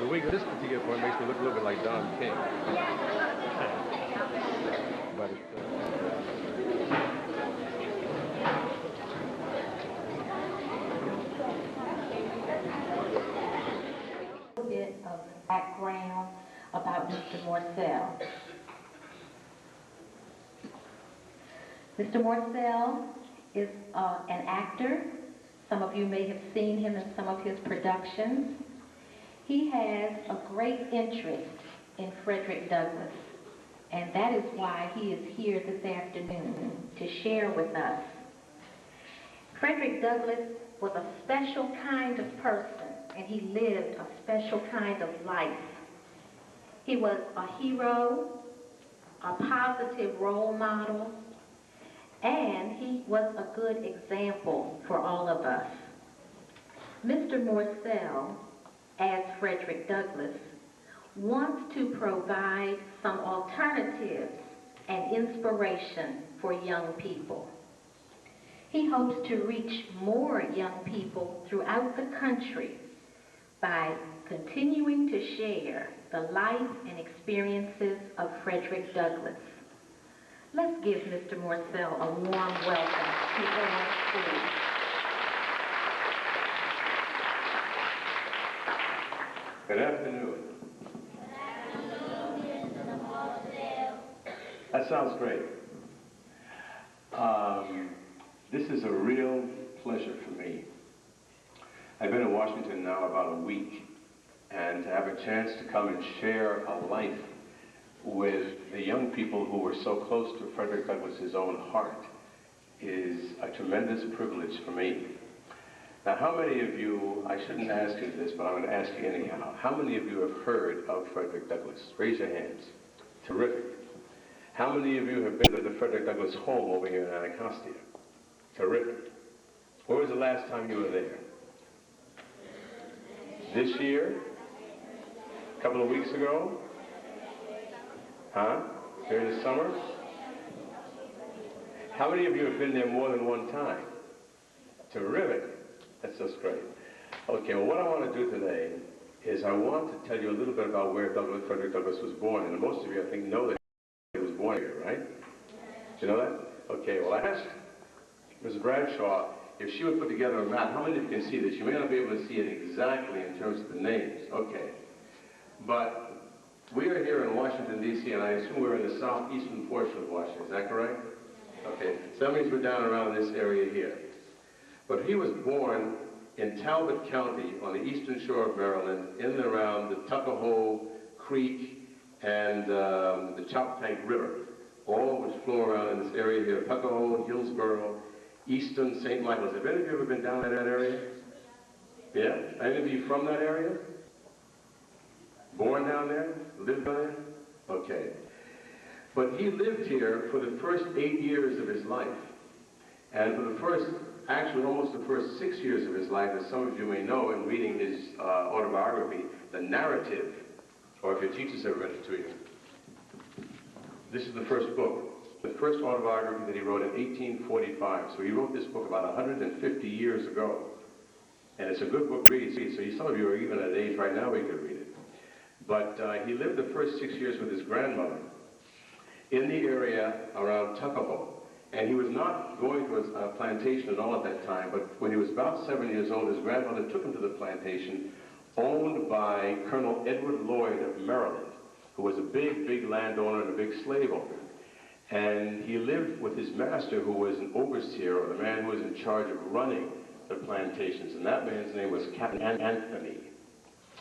the wig of this particular point makes me look a little bit like Don King. But it's... bit of background about Mr. Morsell. Mr. Morsell is an actor. Some of you may have seen him in some of his productions. He has a great interest in Frederick Douglass, and that is why he is here this afternoon to share with us. Frederick Douglass was a special kind of person, and he lived a special kind of life. He was a hero, a positive role model, and he was a good example for all of us. Mr. Morsell, as Frederick Douglass, wants to provide some alternatives and inspiration for young people. He hopes to reach more young people throughout the country by continuing to share the life and experiences of Frederick Douglass. Let's give Mr. Morsell a warm welcome to Orr School. Good afternoon. That sounds great. This is a real pleasure for me. I've been in Washington now about a week, and to have a chance to come and share a life with the young people who were so close to Frederick Douglass's own heart is a tremendous privilege for me. Now, how many of you, I shouldn't ask you this, but I'm going to ask you anyhow, how many of you have heard of Frederick Douglass? Raise your hands. Terrific. How many of you have been to the Frederick Douglass home over here in Anacostia? Terrific. When was the last time you were there? This year? A couple of weeks ago? Huh? During the summer? How many of you have been there more than one time? Terrific. That's just great. Okay, well, what I want to do today is I want to tell you a little bit about where Frederick Douglass was born. And most of you, I think, know that he was born here, right? Do you know that? Okay, well, I asked Ms. Bradshaw if she would put together a map. How many of you can see this? You may not be able to see it exactly in terms of the names. Okay. But we are here in Washington, D.C., and I assume we're in the southeastern portion of Washington. Is that correct? Okay. So that means we're down around this area here. But he was born in Talbot County on the eastern shore of Maryland, in and around the Tuckahoe Creek and the Choptank River, all which flow around in this area here, Tuckahoe, Hillsborough, Easton, St. Michael's. Have any of you ever been down in that area? Yeah? Any of you from that area? Born down there? Lived down there? Okay. But he lived here for the first 8 years of his life. And for the first, actually almost the first 6 years of his life, as some of you may know in reading his autobiography, the narrative, or if your teachers ever read it to you. This is the first book. The first autobiography that he wrote in 1845. So he wrote this book about 150 years ago. And it's a good book to read. So some of you are even at an age right now where you could read it. But he lived the first 6 years with his grandmother in the area around Tuckahoe. And he was not going to a plantation at all at that time, but when he was about 7 years old, his grandmother took him to the plantation owned by Colonel Edward Lloyd of Maryland, who was a big landowner and a big slave owner. And he lived with his master, who was an overseer, or the man who was in charge of running the plantations. And that man's name was Captain Anthony.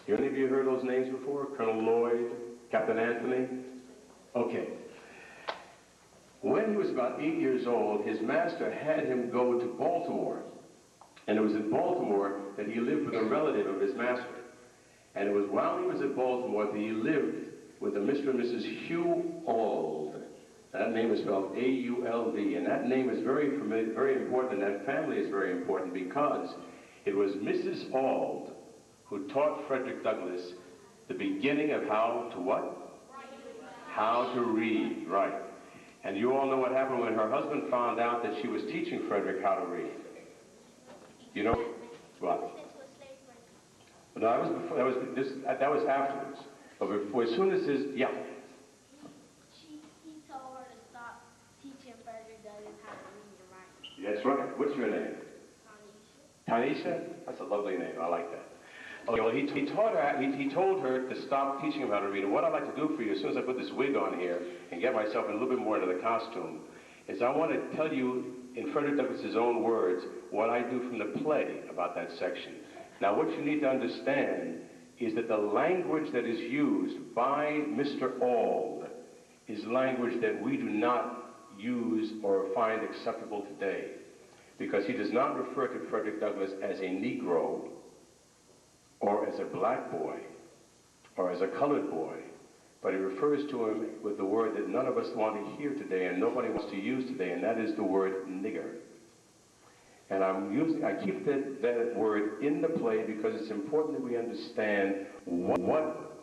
Have any of you heard those names before? Colonel Lloyd, Captain Anthony? Okay. When he was about 8 years old, his master had him go to Baltimore. And it was in Baltimore that he lived with a relative of his master. And it was while he was at Baltimore that he lived with a Mr. and Mrs. Hugh Auld. That name is spelled A-U-L-D, and that name is very important, and that family is very important because it was Mrs. Auld who taught Frederick Douglass the beginning of how to what? How to read, right. And you all know what happened when her husband found out that she was teaching Frederick how to read. You know what? No, that was before. That was afterwards. But before, as soon as his, yeah. He told her to stop teaching Frederick Douglass how to read and write. That's right. What's your name? Tanisha? That's a lovely name. I like that. Okay, well, he taught her. He told her to stop teaching him how to read. And what I'd like to do for you, as soon as I put this wig on here and get myself a little bit more into the costume, is I want to tell you in Frederick Douglass's own words what I do from the play about that section. Now, what you need to understand is that the language that is used by Mr. Auld is language that we do not use or find acceptable today, because he does not refer to Frederick Douglass as a Negro or as a black boy or as a colored boy, but he refers to him with the word that none of us want to hear today and nobody wants to use today, and that is the word nigger. And I keep that word in the play because it's important that we understand what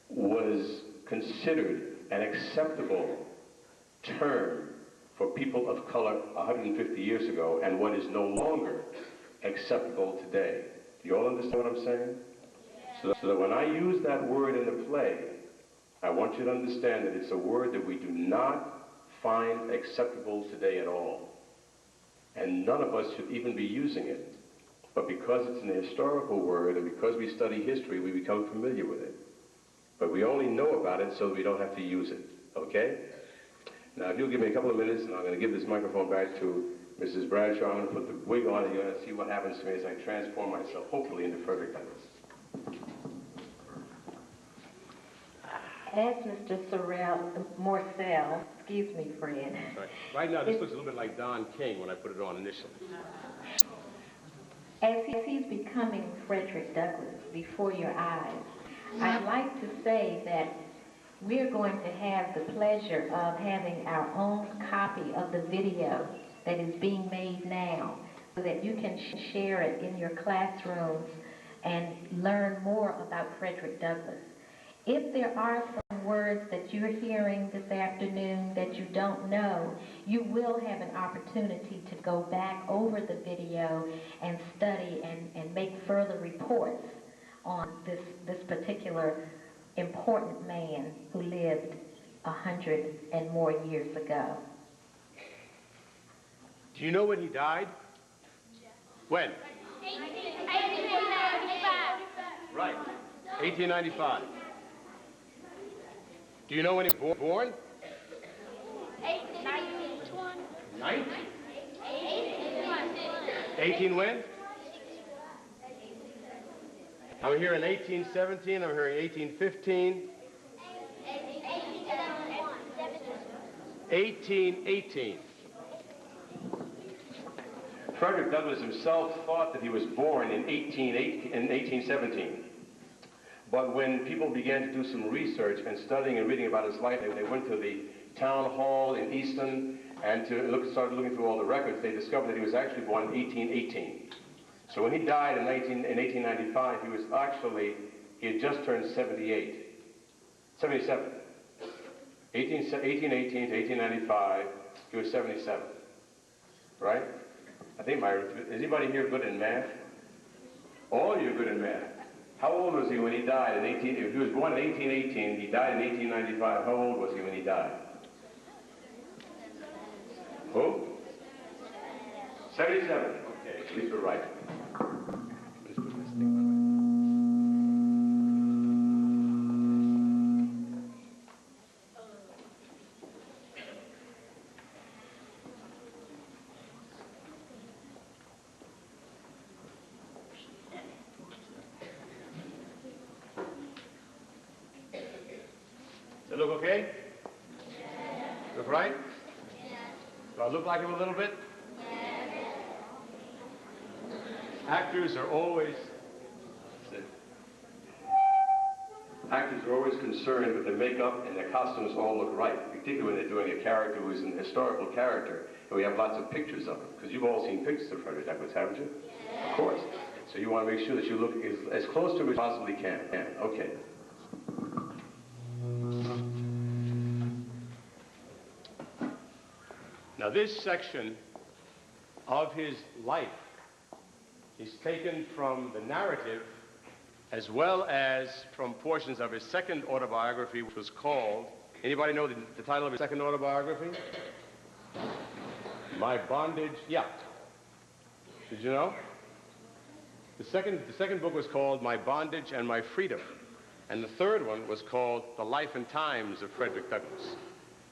was considered an acceptable term for people of color 150 years ago and what is no longer acceptable today. Do you all understand what I'm saying? So that when I use that word in the play, I want you to understand that it's a word that we do not find acceptable today at all. And none of us should even be using it. But because it's an historical word and because we study history, we become familiar with it. But we only know about it so that we don't have to use it, okay? Now, if you'll give me a couple of minutes, and I'm going to give this microphone back to Mrs. Bradshaw. I'm going to put the wig on, and you're going to see what happens to me as I transform myself, hopefully, into Frederick Douglass. As Mr. Morsell, excuse me, Fred. Right now, this looks a little bit like Don King when I put it on initially. As he's becoming Frederick Douglass before your eyes, I'd like to say that we're going to have the pleasure of having our own copy of the video that is being made now so that you can share it in your classrooms and learn more about Frederick Douglass. If there are some words that you're hearing this afternoon that you don't know, you will have an opportunity to go back over the video and study and make further reports on this particular important man who lived 100 and more years ago. Do you know when he died? When? 1895. Right. 1895. Do you know when he was born? 1820. 18 when? I'm hearing 1817, I'm hearing 1815. 1818. Frederick Douglass himself thought that he was born in 1817. But when people began to do some research and studying and reading about his life, they went to the town hall in Easton and started looking through all the records. They discovered that he was actually born in 1818. So when he died in 1895, he had just turned 77. 1818 to 1895, he was 77, right? I think is anybody here good in math? All of you are good in math. How old was he when he died if he was born in 1818, he died in 1895, how old was he when he died? Who? 77. Okay, at least we're right. Does it look okay? Yes. Look right? Yes. Do I look like him a little bit? Yes. Actors are always concerned with the makeup and the costumes all look right, particularly when they're doing a character who is an historical character, and we have lots of pictures of him, because you've all seen pictures of Frederick Douglass, haven't you? Yes. Of course. So you want to make sure that you look as close to him as you possibly can. Okay. Now, this section of his life is taken from the narrative as well as from portions of his second autobiography, which was called, anybody know the title of his second autobiography? My Bondage, yeah. Did you know? The second book was called My Bondage and My Freedom. And the third one was called The Life and Times of Frederick Douglass.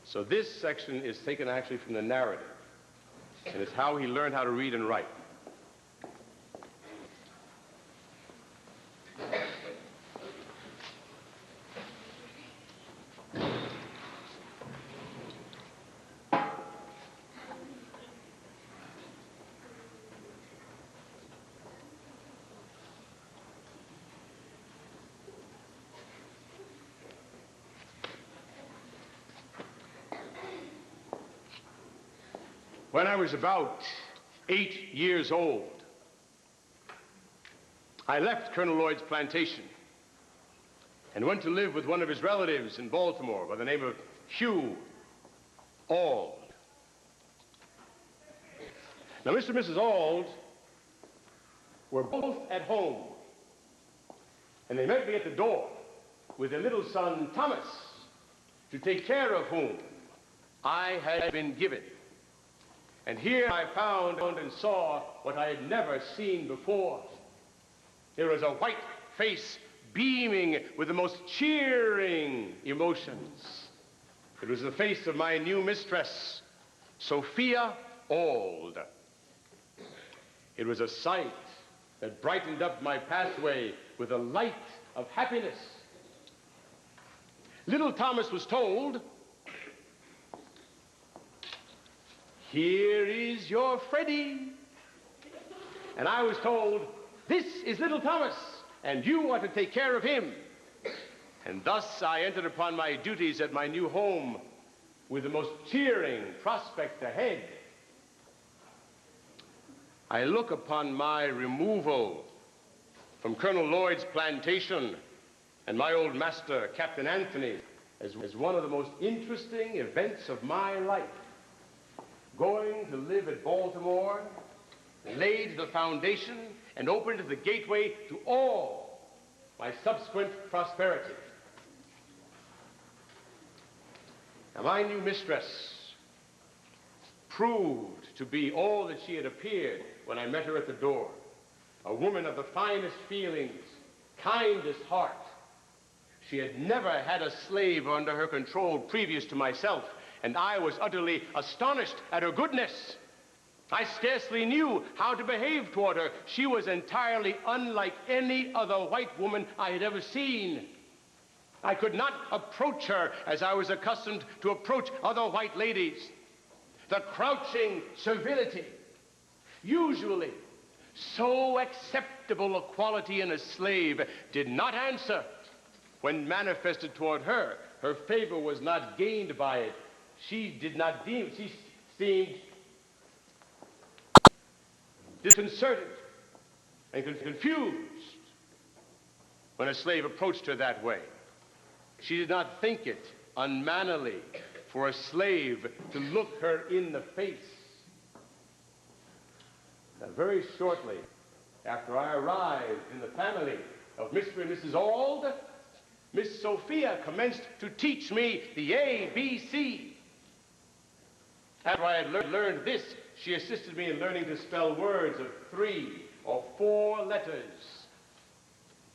So this section is taken actually from the narrative. And it's how he learned how to read and write. When I was about 8 years old, I left Colonel Lloyd's plantation and went to live with one of his relatives in Baltimore by the name of Hugh Auld. Now, Mr. and Mrs. Auld were both at home, and they met me at the door with their little son, Thomas, to take care of whom I had been given. And here I found and saw what I had never seen before. There was a white face beaming with the most cheering emotions. It was the face of my new mistress, Sophia Auld. It was a sight that brightened up my pathway with a light of happiness. Little Thomas was told, "Here is your Freddie." And I was told, "This is little Thomas, and you are to take care of him." And thus I entered upon my duties at my new home with the most cheering prospect ahead. I look upon my removal from Colonel Lloyd's plantation and my old master, Captain Anthony, as one of the most interesting events of my life. Going to live at Baltimore laid the foundation and opened the gateway to all my subsequent prosperity. Now, my new mistress proved to be all that she had appeared when I met her at the door. A woman of the finest feelings, kindest heart. She had never had a slave under her control previous to myself, and I was utterly astonished at her goodness. I scarcely knew how to behave toward her. She was entirely unlike any other white woman I had ever seen. I could not approach her as I was accustomed to approach other white ladies. The crouching servility, usually so acceptable a quality in a slave, did not answer. When manifested toward her, her favor was not gained by it. She seemed disconcerted and confused when a slave approached her that way. She did not think it unmannerly for a slave to look her in the face. Now, very shortly after I arrived in the family of Mr. and Mrs. Auld, Miss Sophia commenced to teach me the ABC. After I had learned this, she assisted me in learning to spell words of 3 or 4 letters.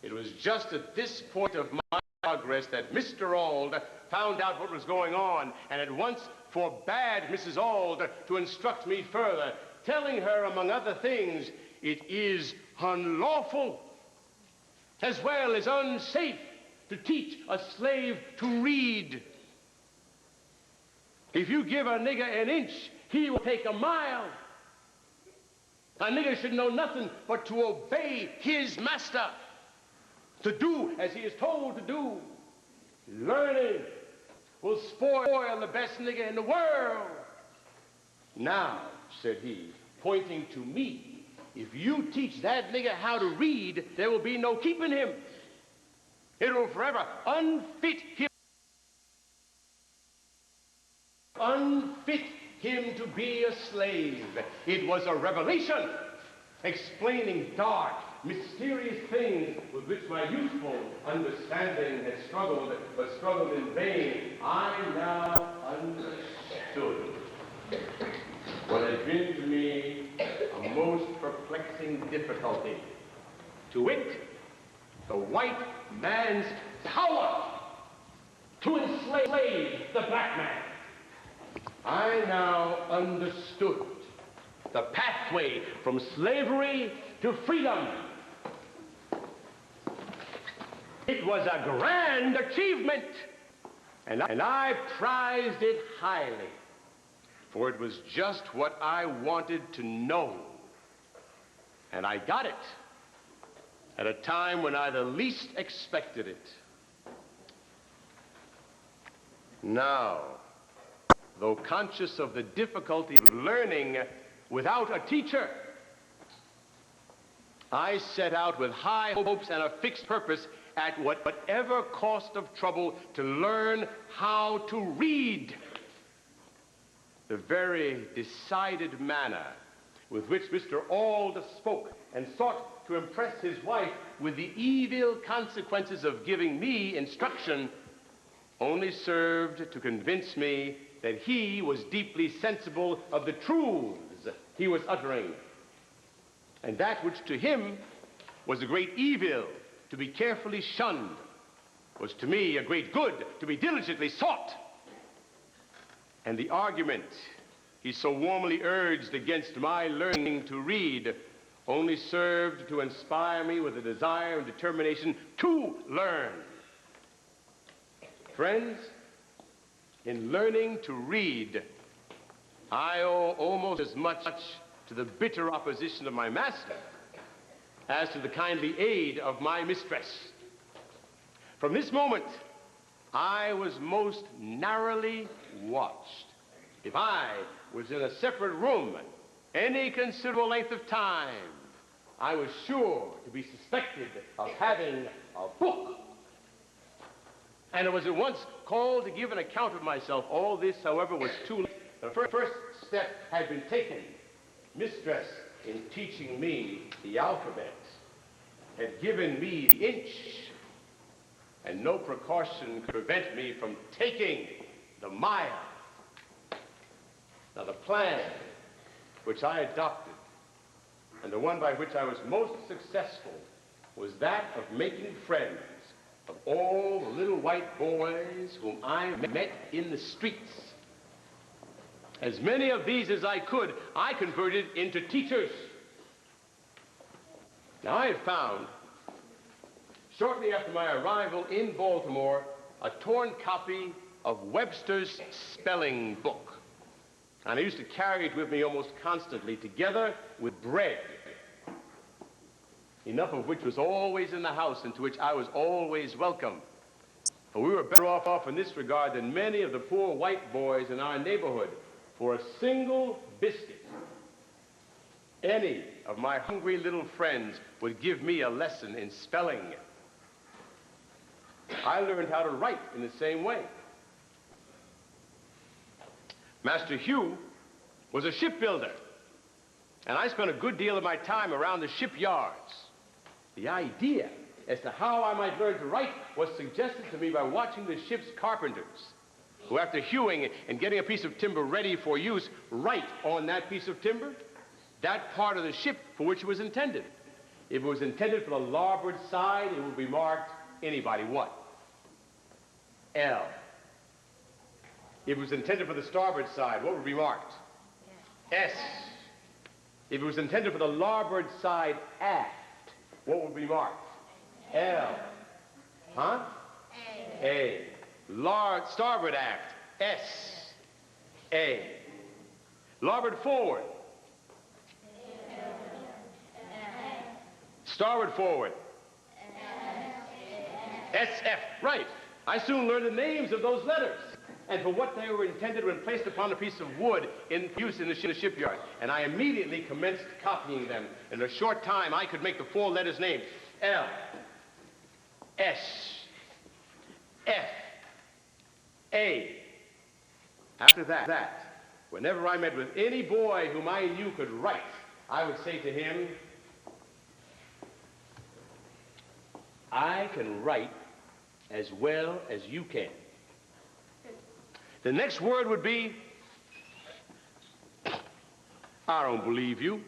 It was just at this point of my progress that Mr. Auld found out what was going on and at once forbade Mrs. Auld to instruct me further, telling her, among other things, it is unlawful as well as unsafe to teach a slave to read. If you give a nigger an inch, he will take a mile. A nigger should know nothing but to obey his master, to do as he is told to do. Learning will spoil the best nigger in the world. Now, said he, pointing to me, if you teach that nigger how to read, there will be no keeping him. It will forever unfit him to be a slave. It was a revelation. explaining dark, mysterious things with which my youthful understanding had struggled, but struggled in vain. I now understood what had been to me a most perplexing difficulty. To wit, the white man's power to enslave the black man. I now understood the pathway from slavery to freedom. It was a grand achievement, and I prized it highly, for it was just what I wanted to know. And I got it at a time when I the least expected it. Now, though conscious of the difficulty of learning without a teacher, I set out with high hopes and a fixed purpose at whatever cost of trouble to learn how to read. The very decided manner with which Mr. Auld spoke and sought to impress his wife with the evil consequences of giving me instruction only served to convince me that he was deeply sensible of the truths he was uttering, and that which to him was a great evil to be carefully shunned was to me a great good to be diligently sought. And the argument he so warmly urged against my learning to read only served to inspire me with a desire and determination to learn. Friends, in learning to read, I owe almost as much to the bitter opposition of my master as to the kindly aid of my mistress. From this moment, I was most narrowly watched. If I was in a separate room any considerable length of time, I was sure to be suspected of having a book. And I was at once called to give an account of myself. All this, however, was too late. The first step had been taken. Mistress, in teaching me the alphabet, had given me the inch, and no precaution could prevent me from taking the mile. Now, the plan which I adopted, and the one by which I was most successful, was that of making friends of all the little white boys whom I met in the streets. As many of these as I could, I converted into teachers. Now, I had found, shortly after my arrival in Baltimore, a torn copy of Webster's spelling book. And I used to carry it with me almost constantly, together with bread, enough of which was always in the house and to which I was always welcome. For we were better off in this regard than many of the poor white boys in our neighborhood. For a single biscuit, any of my hungry little friends would give me a lesson in spelling. I learned how to write in the same way. Master Hugh was a shipbuilder, and I spent a good deal of my time around the shipyards. The idea as to how I might learn to write was suggested to me by watching the ship's carpenters, who, after hewing and getting a piece of timber ready for use, write on that piece of timber that part of the ship for which it was intended. If it was intended for the larboard side, it would be marked anybody what? L. If it was intended for the starboard side, what would be marked? S. If it was intended for the larboard side aft, what would be marked? L. Huh? A. Starboard aft, S. A. Larboard forward. Starboard forward. SF. Right. I soon learned the names of those letters and for what they were intended when placed upon a piece of wood in use in the shipyard. And I immediately commenced copying them. In a short time, I could make the four letters named L, S, F, A. After that, whenever I met with any boy whom I knew could write, I would say to him, I can write as well as you can. The next word would be, I don't believe you.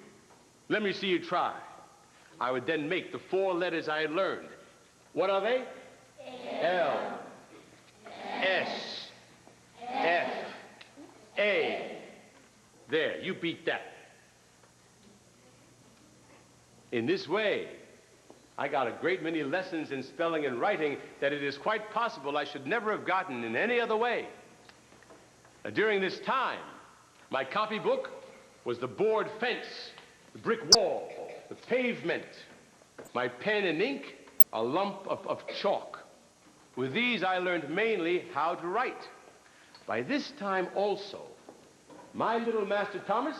Let me see you try. I would then make the 4 letters I had learned. What are they? L, S, F, A. There, you beat that. In this way, I got a great many lessons in spelling and writing that it is quite possible I should never have gotten in any other way. During this time, my copybook was the board fence, the brick wall, the pavement. My pen and ink, a lump of chalk. With these, I learned mainly how to write. By this time also, my little Master Thomas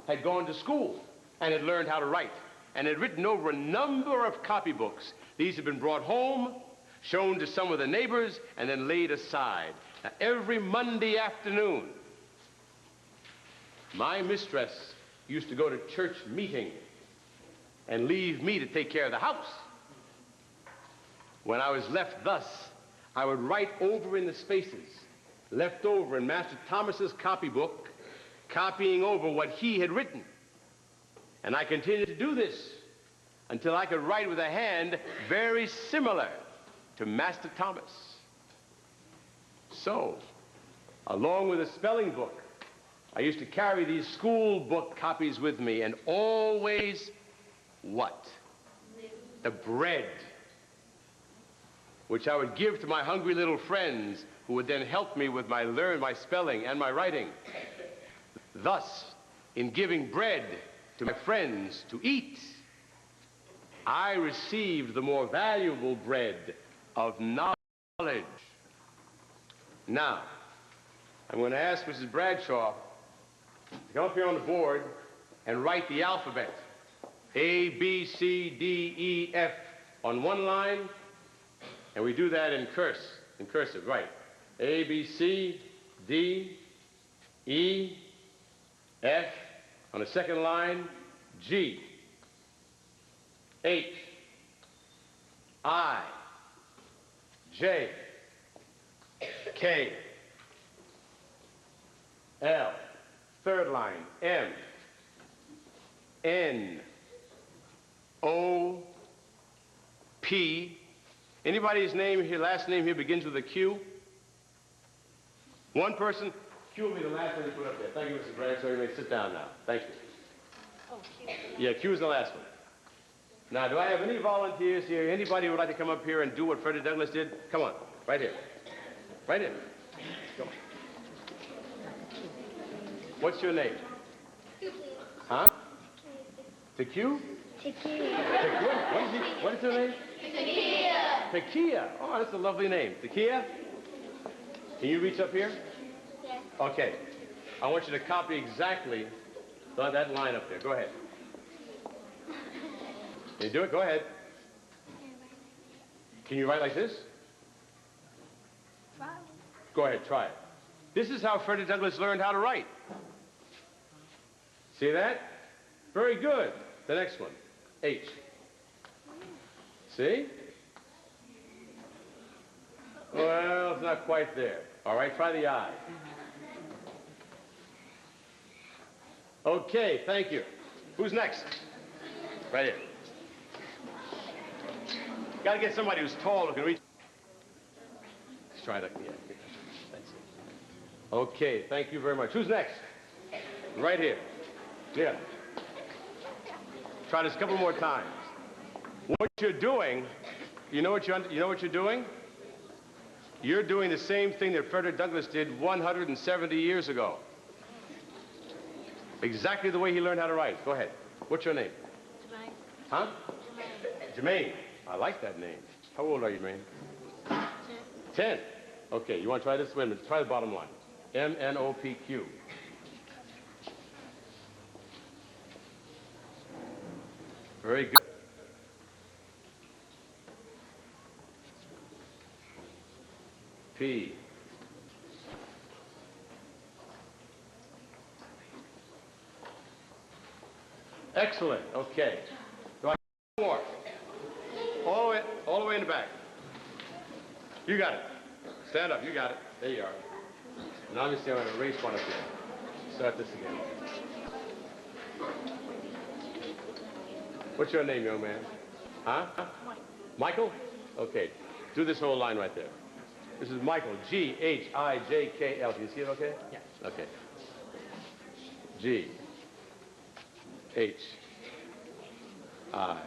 had gone to school and had learned how to write and had written over a number of copybooks. These had been brought home, shown to some of the neighbors, and then laid aside. Now, every Monday afternoon, my mistress used to go to church meeting and leave me to take care of the house. When I was left thus, I would write over in the spaces left over in Master Thomas's copybook, copying over what he had written. And I continued to do this until I could write with a hand very similar to Master Thomas. So, along with a spelling book, I used to carry these school book copies with me, and always what? The bread, which I would give to my hungry little friends, who would then help me with my spelling and my writing. Thus, in giving bread to my friends to eat, I received the more valuable bread of knowledge. Now, I'm going to ask Mrs. Bradshaw to come up here on the board and write the alphabet. A, B, C, D, E, F on one line, and we do that in cursive, right. A, B, C, D, E, F on the second line, G, H, I, J, K, L, third line, M, N, O, P. Anybody's name here, last name here begins with a Q? One person? Q will be the last one you put up there. Thank you, Mrs. Bradshaw. You may sit down now. Thank you. Oh, Q. Yeah, Q is the last one. Now, do I have any volunteers here? Anybody who would like to come up here and do what Frederick Douglass did? Come on, right here. Right here. Come on. What's your name? Q, please. Huh? To Q? To Q. What is your name? Takia. Takia. Oh, that's a lovely name. Takia? Can you reach up here? Yes. Okay. I want you to copy exactly that line up there. Go ahead. Can you do it? Go ahead. Can you write like this? Wow. Go ahead, try it. This is how Frederick Douglass learned how to write. See that? Very good. The next one. H. See? Well, it's not quite there. All right, try the I. Okay, thank you. Who's next? Right here. Got to get somebody who's tall who can reach. Let's try that. Yeah, that's it. Okay, thank you very much. Who's next? Right here. Yeah. Try this a couple more times. What you're doing, you know what you're doing? You're doing the same thing that Frederick Douglass did 170 years ago. Exactly the way he learned how to write. Go ahead. What's your name? Jermaine. Huh? Jermaine. Jermaine. I like that name. How old are you, Jermaine? 10. Okay, you want to try this? Wait a minute. Try the bottom line. M-N-O-P-Q. Very good. P. Excellent. Okay. Do I have more? All the way in the back. You got it. Stand up, you got it. There you are. And obviously I'm going to erase one of you. Start this again. What's your name, young man? Huh? Michael? Okay. Do this whole line right there. This is Michael. G-H-I-J-K-L. Do you see it okay? Yeah. Okay. G. H. I.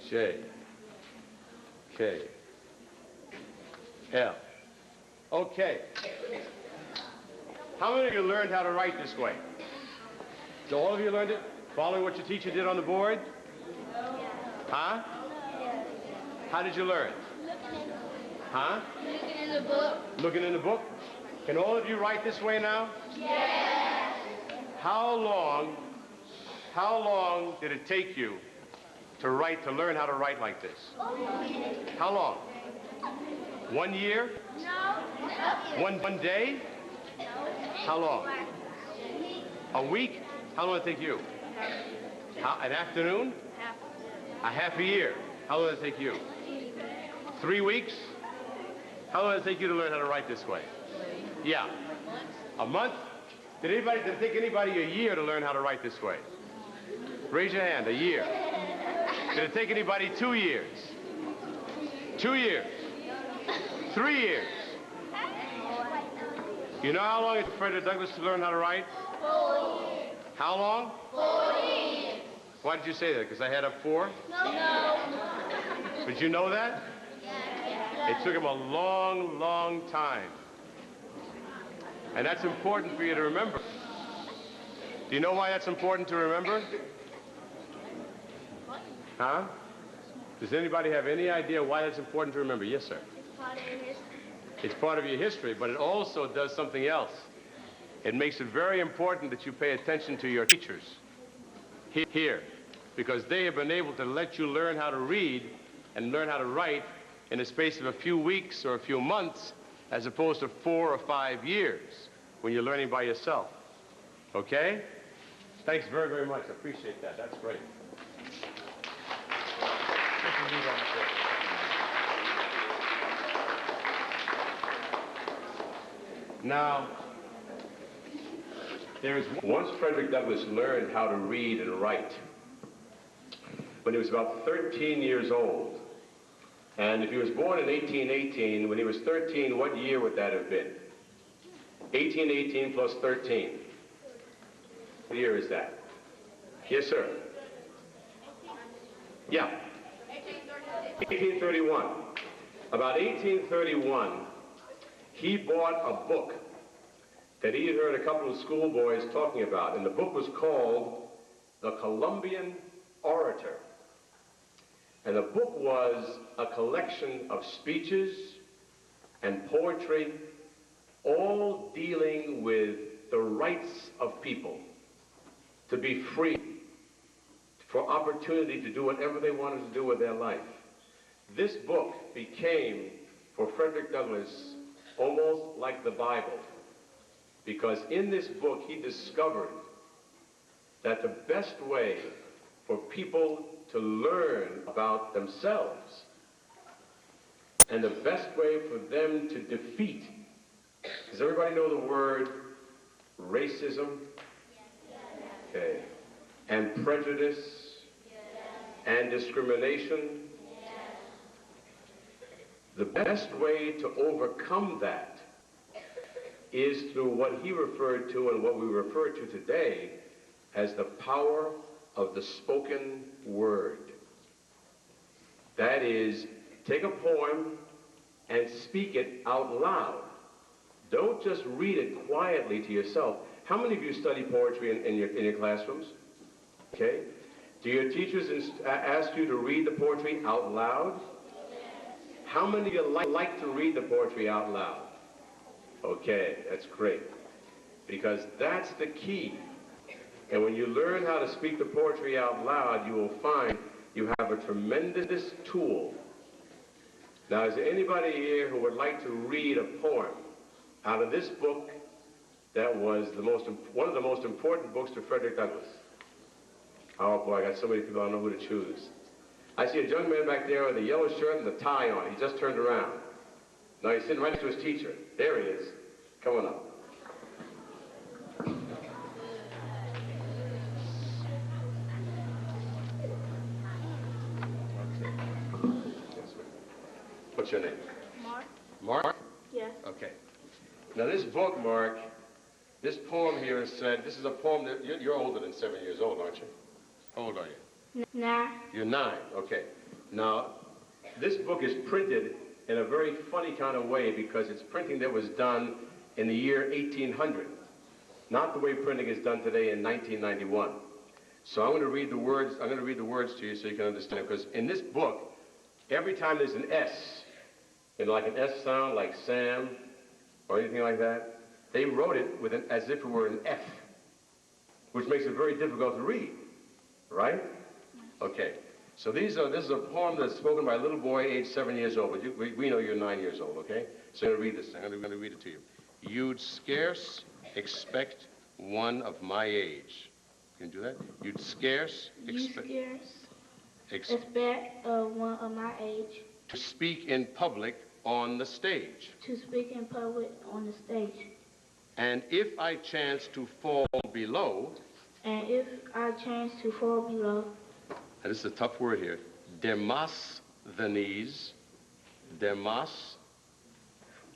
J. K. L. Okay. How many of you learned how to write this way? So all of you learned it? Following what your teacher did on the board? Huh? How did you learn? Huh? Looking in the book. Looking in the book? Can all of you write this way now? Yes. How long did it take you to learn how to write like this? How long? 1 year? No. One day? How long? A week? How long did it take you? An afternoon? A half a year. How long did it take you? 3 weeks? How long did it take you to learn how to write this way? Yeah. A month? Did it take anybody a year to learn how to write this way? Raise your hand. A year. Did it take anybody 2 years? 2 years? 3 years? You know how long it took Frederick Douglass to learn how to write? 4 years. How long? 4 years. Why did you say that? Because I had up 4? No. Did you know that? It took him a long, long time. And that's important for you to remember. Do you know why that's important to remember? Huh? Does anybody have any idea why that's important to remember? Yes, sir. It's part of your history. It's part of your history, but it also does something else. It makes it very important that you pay attention to your teachers here, because they have been able to let you learn how to read and learn how to write in the space of a few weeks or a few months, as opposed to 4 or 5 years when you're learning by yourself. Okay? Thanks very, very much. I appreciate that. That's great. Now, once Frederick Douglass learned how to read and write when he was about 13 years old. And if he was born in 1818, when he was 13, what year would that have been? 1818 plus 13. What year is that? Yes, sir. Yeah. 1831. About 1831, he bought a book that he had heard a couple of schoolboys talking about, and the book was called The Columbian Orator. And the book was a collection of speeches and poetry, all dealing with the rights of people to be free, for opportunity to do whatever they wanted to do with their life. This book became, for Frederick Douglass, almost like the Bible, because in this book he discovered that the best way for people to learn about themselves and the best way for them to defeat, does everybody know the word racism? Okay. And prejudice? And discrimination? The best way to overcome that is through what he referred to and what we refer to today as the power of the spoken word. That is, take a poem and speak it out loud. Don't just read it quietly to yourself. How many of you study poetry in your classrooms? Okay. Do your teachers ask you to read the poetry out loud? How many of you like to read the poetry out loud? Okay, that's great. Because that's the key. And when you learn how to speak the poetry out loud, you will find you have a tremendous tool. Now, is there anybody here who would like to read a poem out of this book that was one of the most important books to Frederick Douglass? Oh boy, I got so many people, I don't know who to choose. I see a young man back there with a yellow shirt and a tie on. He just turned around. Now he's sitting right next to his teacher. There he is. Come on up. What's your name? Mark? Mark? Yes. Okay. Now this book, Mark, this poem here is said, this is a poem that, you're older than 7 years old, aren't you? How old are you? 9. You're 9, okay. Now, this book is printed in a very funny kind of way because it's printing that was done in the year 1800, not the way printing is done today in 1991. So I'm going to read the words to you so you can understand, because in this book, every time there's an S, like an S sound, like Sam, or anything like that, they wrote it with as if it were an F, which makes it very difficult to read, right? Okay, so this is a poem that's spoken by a little boy aged 7 years old, but we know you're 9 years old, okay? So I'm going to read this. I'm going to read it to you. You'd scarce expect one of my age. Can you do that? You'd scarce expect One of my age. to speak in public on the stage. To speak in public on the stage. And if I chance to fall below, And if I chance to fall below, and this is a tough word here, Demosthenes,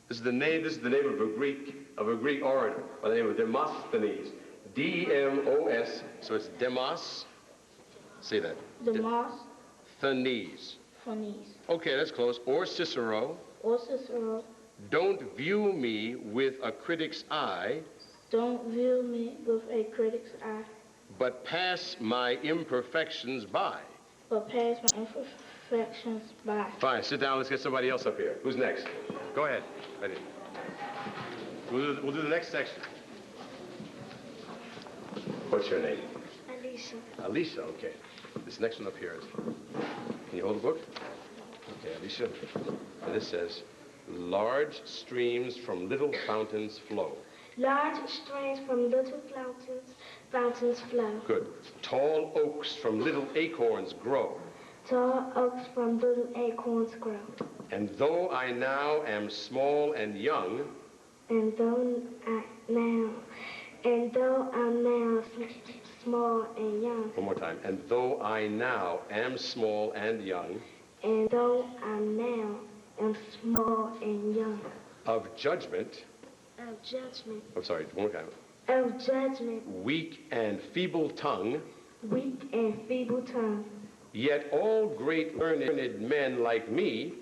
this is the name of a Greek orator by the name of Demosthenes, D-E-M-O-S, so it's Demos, say that. Demosthenes. Okay, that's close. Or Cicero, don't view me with a critic's eye, Don't view me with a critic's eye, but pass my imperfections by. but pass my imperfections by. Fine, sit down, let's get somebody else up here. Who's next? Go ahead. Ready. We'll do the next section. What's your name? Alicia. Alicia, okay. This next one up here is, can you hold the book? Okay, Alicia. And this says, large streams from little fountains flow. Large streams from little fountains flow. Good. Tall oaks from little acorns grow. Tall oaks from little acorns grow. And though I now am small and young, And though I'm now small and young, one more time, and though I now am small and young, and though I now am small and young, of judgment, I'm sorry, one more time, of judgment, weak and feeble tongue, weak and feeble tongue, yet all great learned men like me,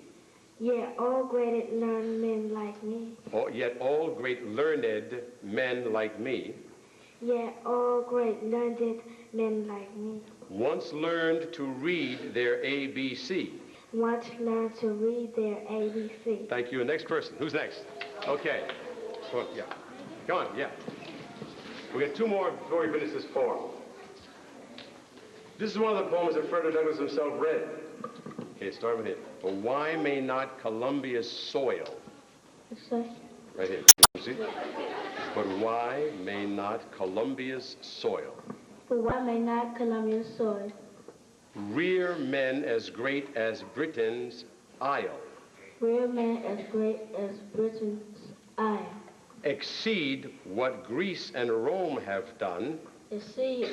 yet all great learned men like me, yet all great learned men like me, yet all great learned men like me, once learned to read their ABC. once learned to read their ABC. Thank you. Next person. Who's next? Okay. Come on, yeah. Come on, yeah. We got 2 more before we finish this poem. This is one of the poems that Frederick Douglass himself read. Okay, start with it. But why may not Columbia's soil? Right here. See? But why may not Columbia's soil But why may not Columbia's soil rear men as great as Britain's Isle, rear men as great as Britain's Isle, exceed what Greece and Rome have done, exceed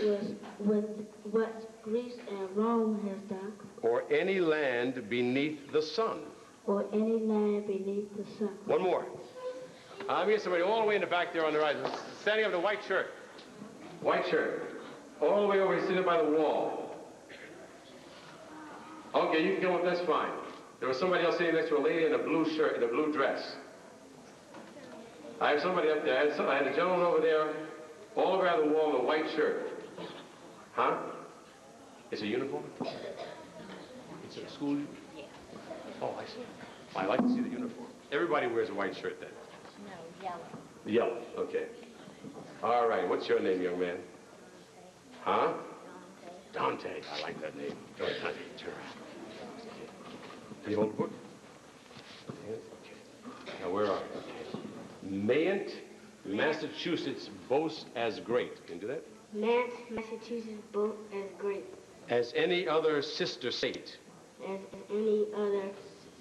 with what Greece and Rome has done, or any land beneath the sun? or any land beneath the sun? One more. I'm get somebody all the way in the back there on the right, standing up in a white shirt. White shirt. All the way over here, sitting by the wall. Okay, you can come up, that's fine. There was somebody else sitting next to a lady in a blue shirt, in a blue dress. I have somebody up there. I had a gentleman over there, all over on the wall in a white shirt. Huh? It's a uniform? It's a school uniform? Yeah. Oh, I see. I like to see the uniform. Everybody wears a white shirt then. No, yellow. Yellow, okay. All right, what's your name, young man? Huh? Dante. I like that name. Go ahead, Dante. Turn around. Can you hold the book? Okay. Now, where are we? Okay. Mayn't Massachusetts boast as great? Can you do that? Massachusetts boast as great As any other sister state. as any other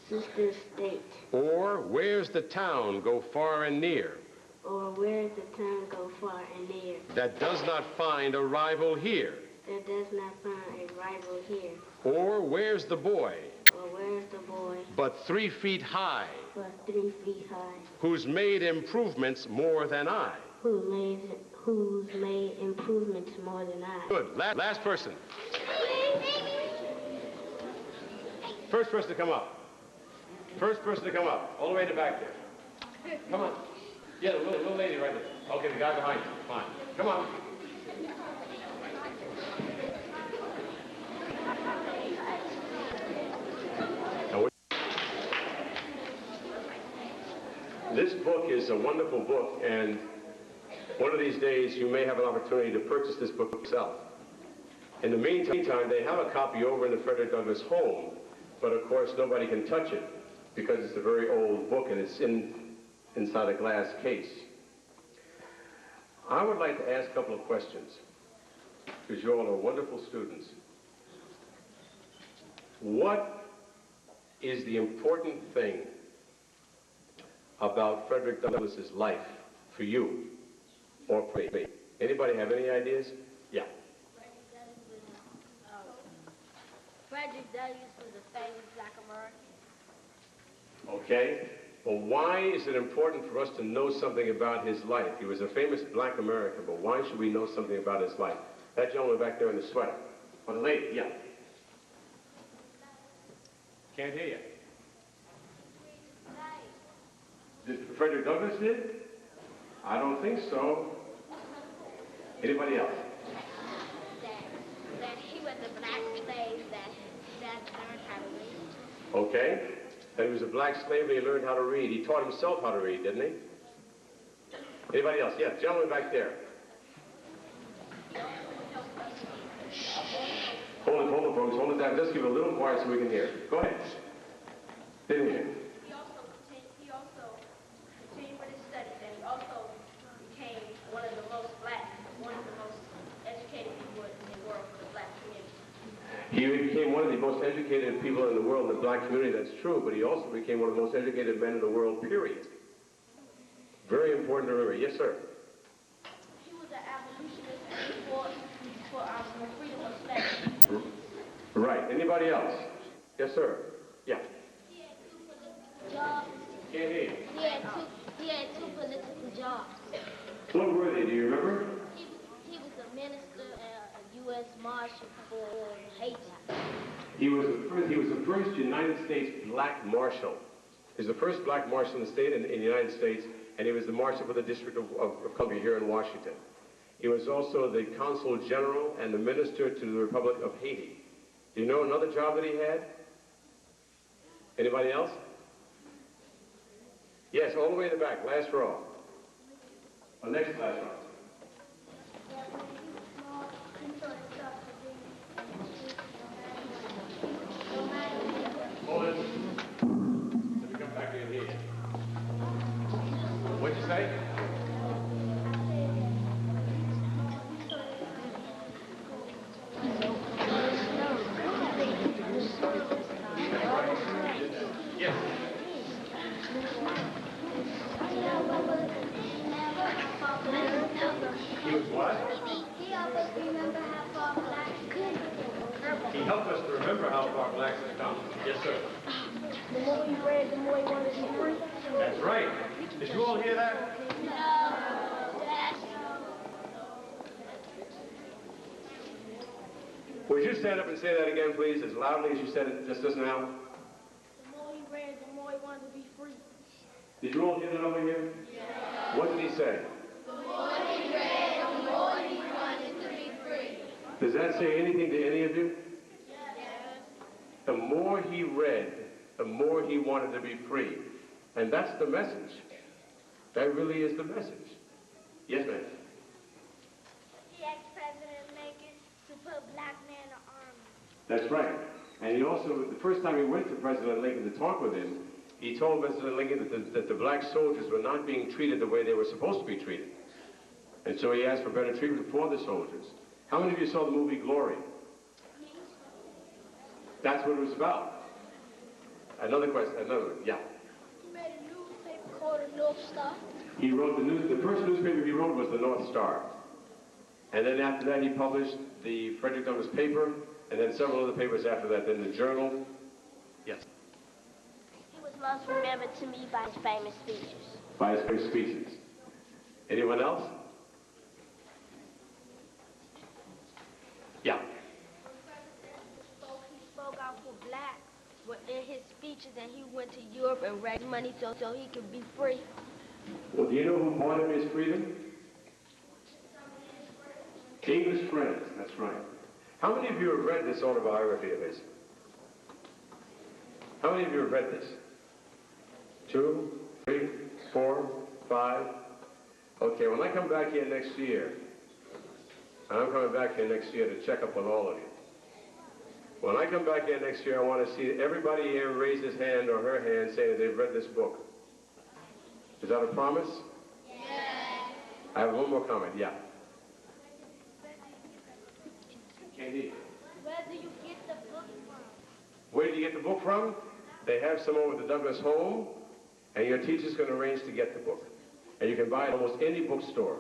sister state? Or where's the town go far and near Or where the town go far and near, that does not find a rival here? that does not find a rival here? Or where's the boy, Or where's the boy, but 3 feet high, but 3 feet high, who's made improvements more than I? who's made improvements more than I? Good. Last person. First person to come up. First person to come up. All the way to the back there. Come on. Yeah, the little lady right there. Okay, the guy behind you. Fine. Come on. This book is a wonderful book, and one of these days you may have an opportunity to purchase this book yourself. In the meantime, they have a copy over in the Frederick Douglass home, but of course nobody can touch it because it's a very old book and it's inside a glass case. I would like to ask a couple of questions, because you all are wonderful students. What is the important thing about Frederick Douglass's life for you or for me? Anybody have any ideas? Yeah. Frederick Douglass was a famous Black American. Okay. Well, why is it important for us to know something about his life? He was a famous Black American, but why should we know something about his life? That gentleman back there in the sweater. Or the lady, yeah. Can't hear you. Did Frederick Douglass did? I don't think so. Anybody else? That he was a black slave that learned how to read. Okay. That he was a black slave and he learned how to read. He taught himself how to read, didn't he? Anybody else? Yes, gentleman back there. Hold it, folks. Hold it down. Just give it a little quiet so we can hear. Go ahead. Didn't hear. He also continued with his studies, and he also became one of the most educated people in the world for the Black community. He became one of the most educated people in the world in the Black community, that's true, but he also became one of the most educated men in the world, period. Very important to remember. Yes, sir. He was an abolitionist and he fought for our freedom of slavery. Right. Anybody else? Yes, sir. Yeah. He had 2 political jobs. Can't hear you. He had two political jobs. What were they? Do you remember? He was a minister and a U.S. Marshal for Haiti. He was the first United States Black Marshal. He was the first Black Marshal in the state, in the United States, and he was the Marshal for the District of Columbia here in Washington. He was also the Consul General and the Minister to the Republic of Haiti. Do you know another job that he had? Anybody else? Yes, all the way in the back, last row. Oh, next last row. Hold it. Let me come back in here. What'd you say? Yes. He was what? He helped us remember how far blacks He helped us to remember how far blacks have come. Yes, sir. The more he read, the more he wanted to be free. That's right. Did you all hear that? Would you stand up and say that again, please, as loudly as you said it just now? The more he read, the more he wanted to be free. Did you all hear that over here? Yeah. What did he say? The more he read, the more he wanted to be free. Does that say anything to any of you? Yes. The more he read, the more he wanted to be free. And that's the message. That really is the message. Yes, ma'am. He asked President Lincoln to put black men in the army. That's right. And he also, the first time he went to President Lincoln to talk with him, he told President Lincoln that the black soldiers were not being treated the way they were supposed to be treated. And so he asked for better treatment for the soldiers. How many of you saw the movie Glory? That's what it was about. Another question, another one, yeah. He made a newspaper called the North Star. He wrote the first newspaper he wrote was the North Star. And then after that he published the Frederick Douglass paper, and then several other papers after that, then the Journal. Yes. He was most remembered to me by his famous speeches. By his famous speeches. Anyone else? Yeah. He spoke out for blacks in his speeches, and he went to Europe and raised money so he could be free. Well, do you know who bought him his freedom? English friends, that's right. How many of you have read this autobiography of his? How many of you have read this? 2, 3, 4, 5. Okay, when I come back here next year, and I'm coming back here next year to check up on all of you. When I come back here next year, I want to see everybody here raise his hand or her hand saying that they've read this book. Is that a promise? Yes. I have one more comment, yeah. Katie. Where do you get the book from? Where do you get the book from? They have some over at the Douglass home, and your teacher's going to arrange to get the book. And you can buy it at almost any bookstore.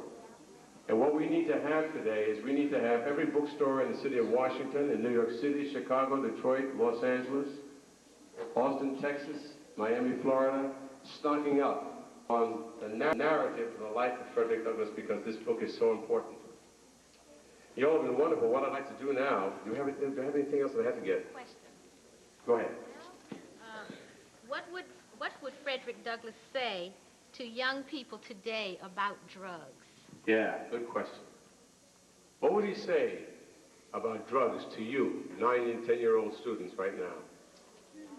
And what we need to have today is we need to have every bookstore in the city of Washington, in New York City, Chicago, Detroit, Los Angeles, Austin, Texas, Miami, Florida, stocking up on the narrative of the life of Frederick Douglass, because this book is so important. You all have been wonderful. What I'd like to do now, do you have anything else that I have to get? Question. Go ahead. What would Frederick Douglass say to young people today about drugs? Yeah, good question. What would he say about drugs to you, 9 and 10-year-old students right now?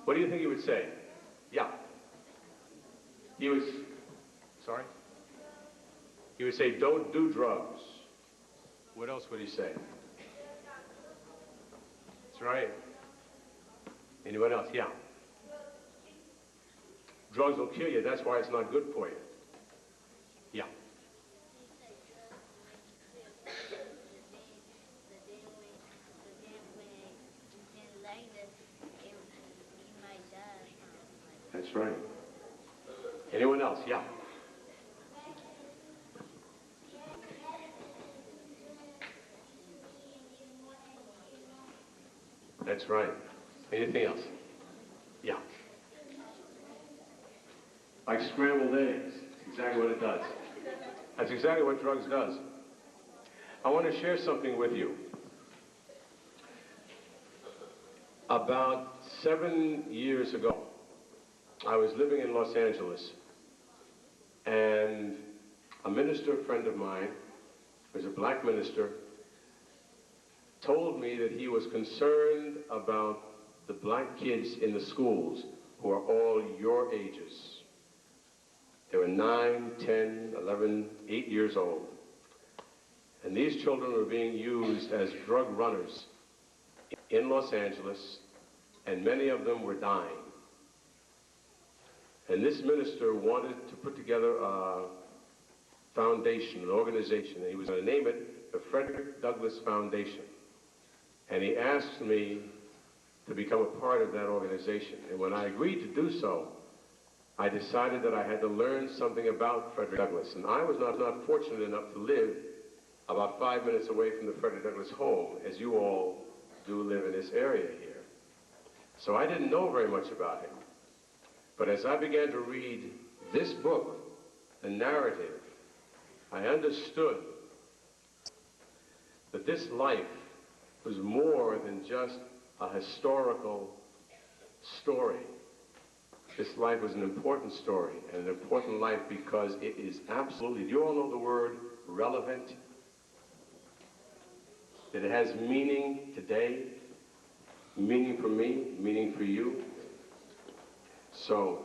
What do you think he would say? Yeah. He would say, don't do drugs. What else would he say? That's right. Anyone else? Yeah. Drugs will kill you. That's why it's not good for you. Yeah. That's right. Anyone else? Yeah. That's right. Anything else? Yeah. Like scrambled eggs. Exactly what it does. That's exactly what drugs does. I want to share something with you. About 7 years ago, I was living in Los Angeles, and a minister friend of mine, who was a black minister, told me that he was concerned about the black kids in the schools who are all your ages. They were 9, 10, 11, 8 years old. And these children were being used as drug runners in Los Angeles, and many of them were dying. And this minister wanted to put together a foundation, an organization, and he was going to name it the Frederick Douglass Foundation. And he asked me to become a part of that organization. And when I agreed to do so, I decided that I had to learn something about Frederick Douglass. And I was not fortunate enough to live about 5 minutes away from the Frederick Douglass home, as you all do live in this area here. So I didn't know very much about him. But as I began to read this book, the narrative, I understood that this life was more than just a historical story. This life was an important story, and an important life because it is absolutely, do you all know the word relevant? That it has meaning today, meaning for me, meaning for you. So,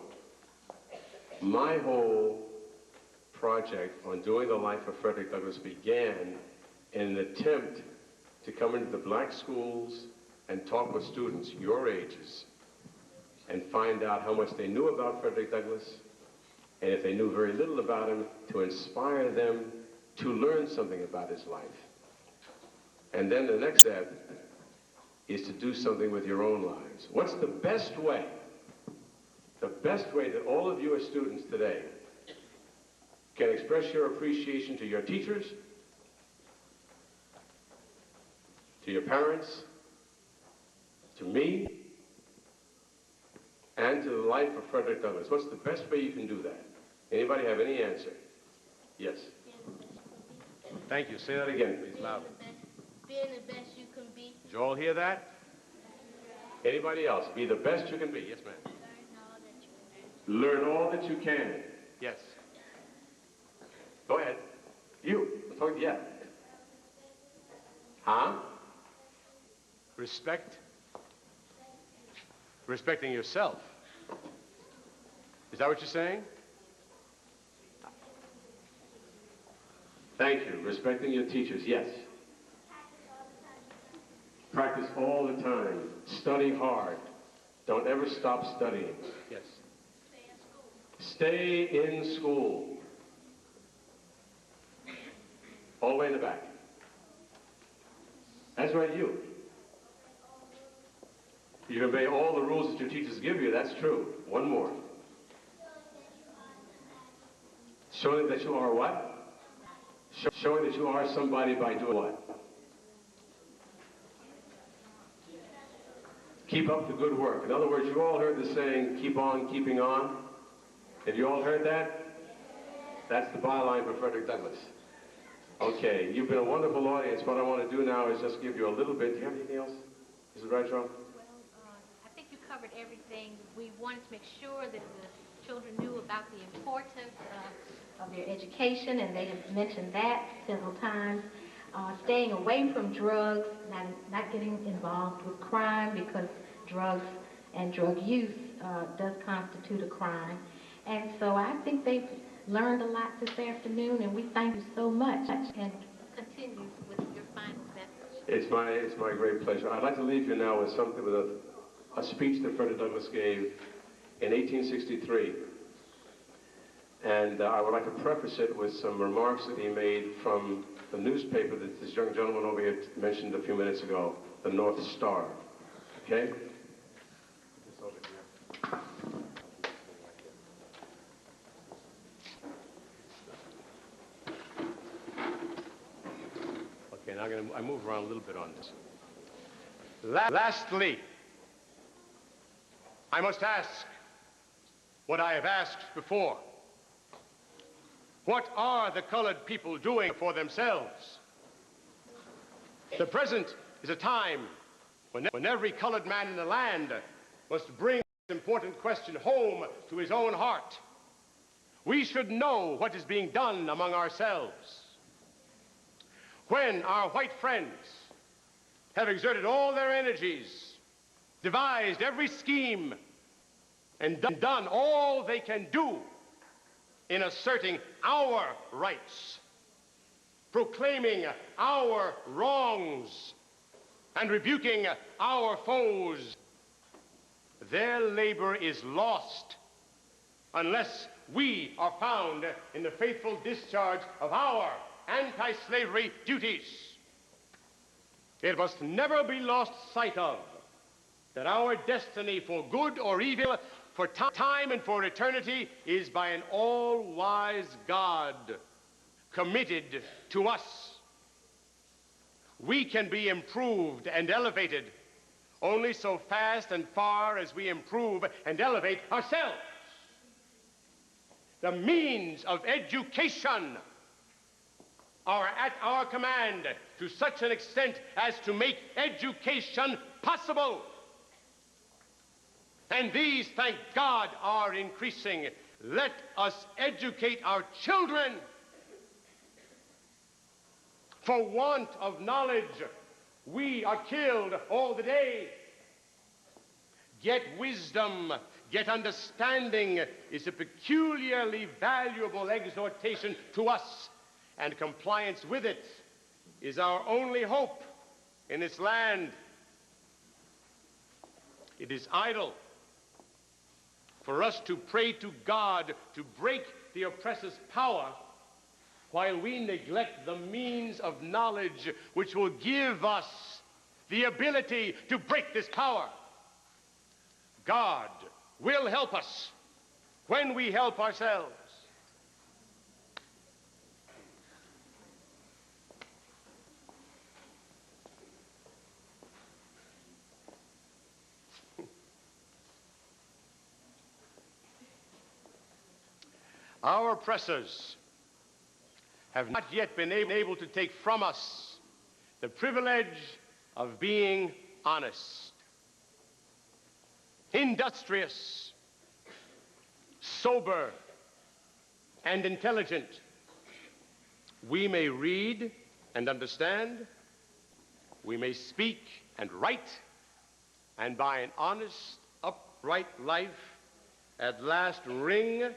my whole project on doing the life of Frederick Douglass began in an attempt to come into the black schools and talk with students your ages and find out how much they knew about Frederick Douglass, and if they knew very little about him, to inspire them to learn something about his life. And then the next step is to do something with your own lives. What's the best way that all of you as students today can express your appreciation to your teachers, to your parents, to me, and to the life of Frederick Douglass? What's the best way you can do that? Anybody have any answer? Yes. Thank you. Say that again, please, loudly. Being the best you can be. Did you all hear that? Anybody else? Be the best you can be. Yes, ma'am. Learn all that you can. Yes. Go ahead. You. Yeah. Huh? Respecting yourself. Is that what you're saying? Thank you. Respecting your teachers, yes. Practice all the time. Study hard. Don't ever stop studying. Yes. Stay in school. All the way in the back. That's right, you. You obey all the rules that your teachers give you, that's true. One more. Showing that you are what? Showing that you are somebody by doing what? Keep up the good work. In other words, you all heard the saying, keep on keeping on. Have you all heard that? That's the byline for Frederick Douglass. Okay, you've been a wonderful audience. What I want to do now is just give you a little bit. Do you have anything else? Is it right, John? I think you covered everything. We wanted to make sure that the children knew about the importance of their education, and they have mentioned that several times. Staying away from drugs, not getting involved with crime, because drugs and drug use does constitute a crime. And so I think they've learned a lot this afternoon, and we thank you so much. And continue with your final message. It's my great pleasure. I'd like to leave you now with something, with a speech that Frederick Douglass gave in 1863. And I would like to preface it with some remarks that he made from the newspaper that this young gentleman over here mentioned a few minutes ago, the North Star. Okay? This over here. Okay, now I move around a little bit on this. Lastly, I must ask what I have asked before. What are the colored people doing for themselves? The present is a time when every colored man in the land must bring this important question home to his own heart. We should know what is being done among ourselves. When our white friends have exerted all their energies, devised every scheme, and done all they can do in asserting our rights, proclaiming our wrongs, and rebuking our foes, their labor is lost unless we are found in the faithful discharge of our anti-slavery duties. It must never be lost sight of that our destiny for good or evil, for time and for eternity, is by an all-wise God committed to us. We can be improved and elevated only so fast and far as we improve and elevate ourselves. The means of education are at our command to such an extent as to make education possible. And these, thank God, are increasing. Let us educate our children. For want of knowledge, we are killed all the day. Get wisdom, get understanding is a peculiarly valuable exhortation to us, and compliance with it is our only hope in this land. It is idle for us to pray to God to break the oppressor's power while we neglect the means of knowledge which will give us the ability to break this power. God will help us when we help ourselves. Our oppressors have not yet been able to take from us the privilege of being honest, industrious, sober, and intelligent. We may read and understand, we may speak and write, and by an honest, upright life, at last wring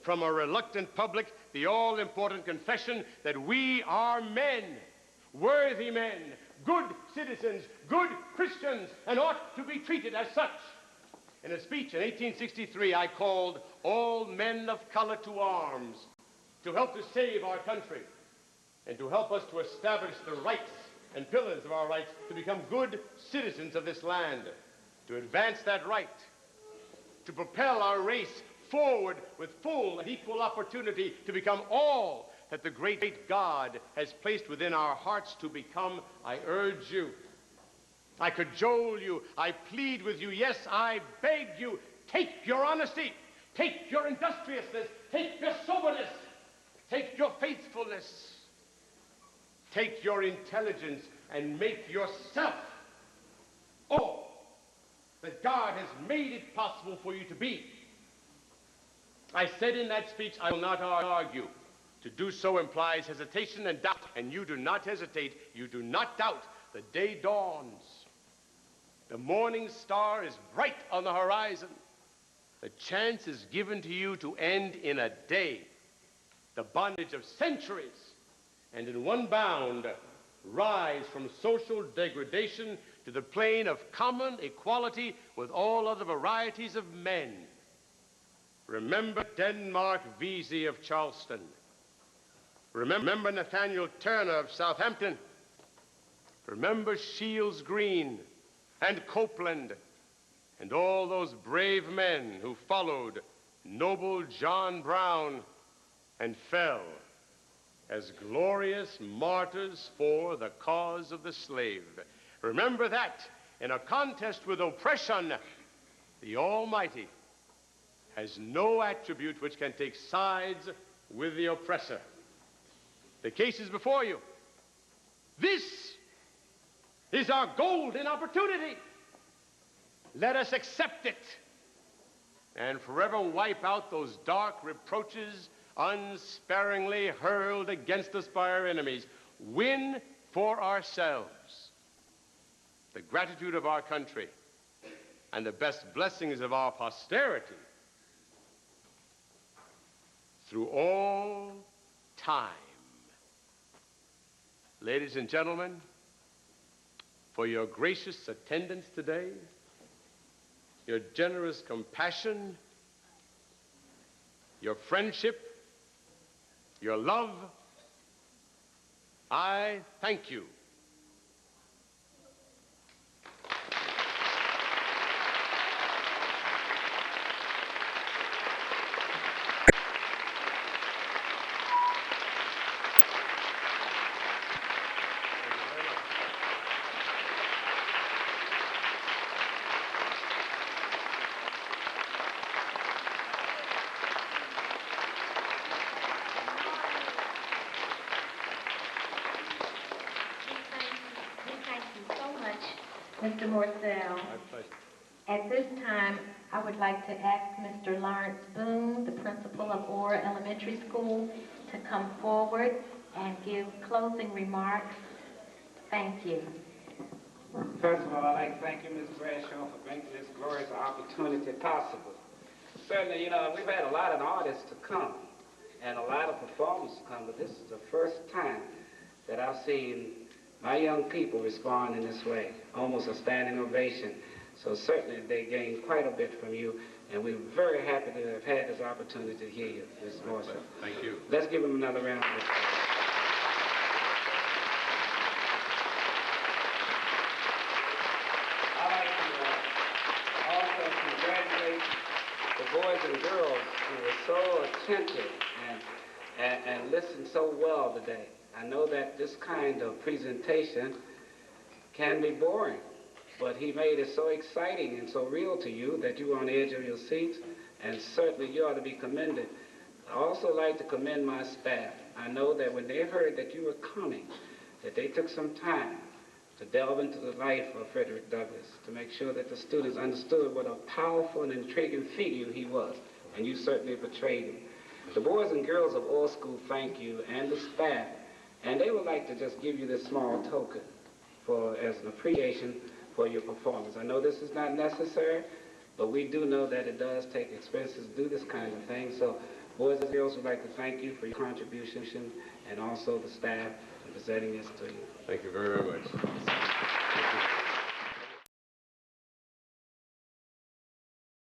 from a reluctant public the all-important confession that we are men, worthy men, good citizens, good Christians, and ought to be treated as such. In a speech in 1863, I called all men of color to arms to help to save our country and to help us to establish the rights and pillars of our rights to become good citizens of this land, to advance that right, to propel our race forward with full and equal opportunity to become all that the great God has placed within our hearts to become. I urge you, I cajole you, I plead with you, yes, I beg you, take your honesty, take your industriousness, take your soberness, take your faithfulness, take your intelligence, and make yourself all that God has made it possible for you to be. I said in that speech, I will not argue. To do so implies hesitation and doubt, and you do not hesitate, you do not doubt. The day dawns. The morning star is bright on the horizon. The chance is given to you to end in a day the bondage of centuries, and in one bound rise from social degradation to the plane of common equality with all other varieties of men. Remember Denmark Vesey of Charleston. Remember Nathaniel Turner of Southampton. Remember Shields Green and Copeland and all those brave men who followed noble John Brown and fell as glorious martyrs for the cause of the slave. Remember that in a contest with oppression, the Almighty has no attribute which can take sides with the oppressor. The case is before you. This is our golden opportunity. Let us accept it and forever wipe out those dark reproaches unsparingly hurled against us by our enemies. Win for ourselves the gratitude of our country and the best blessings of our posterity through all time. Ladies and gentlemen, for your gracious attendance today, your generous compassion, your friendship, your love, I thank you. Mr. Morsell. My pleasure. At this time, I would like to ask Mr. Lawrence Boone, the principal of Orr Elementary School, to come forward and give closing remarks. Thank you. First of all, I'd like to thank you, Ms. Bradshaw, for making this glorious opportunity possible. Certainly, we've had a lot of artists to come and a lot of performers to come, but this is the first time that I've seen my young people respond in this way, almost a standing ovation. So certainly they gained quite a bit from you, and we're very happy to have had this opportunity to hear you, Mr. Morsell. Thank you. Let's give him another round of applause. and girls who were so attentive and listened so well today. I know that this kind of presentation can be boring, but he made it so exciting and so real to you that you were on the edge of your seats, and certainly you ought to be commended. I also like to commend my staff. I know that when they heard that you were coming, that they took some time to delve into the life of Frederick Douglass, to make sure that the students understood what a powerful and intriguing figure he was, and you certainly portrayed him. The boys and girls of Orr School thank you, and the staff, and they would like to just give you this small token as an appreciation for your performance. I know this is not necessary, but we do know that it does take expenses to do this kind of thing, so boys and girls would like to thank you for your contribution, and also the staff in presenting this to you. Thank you very, very much.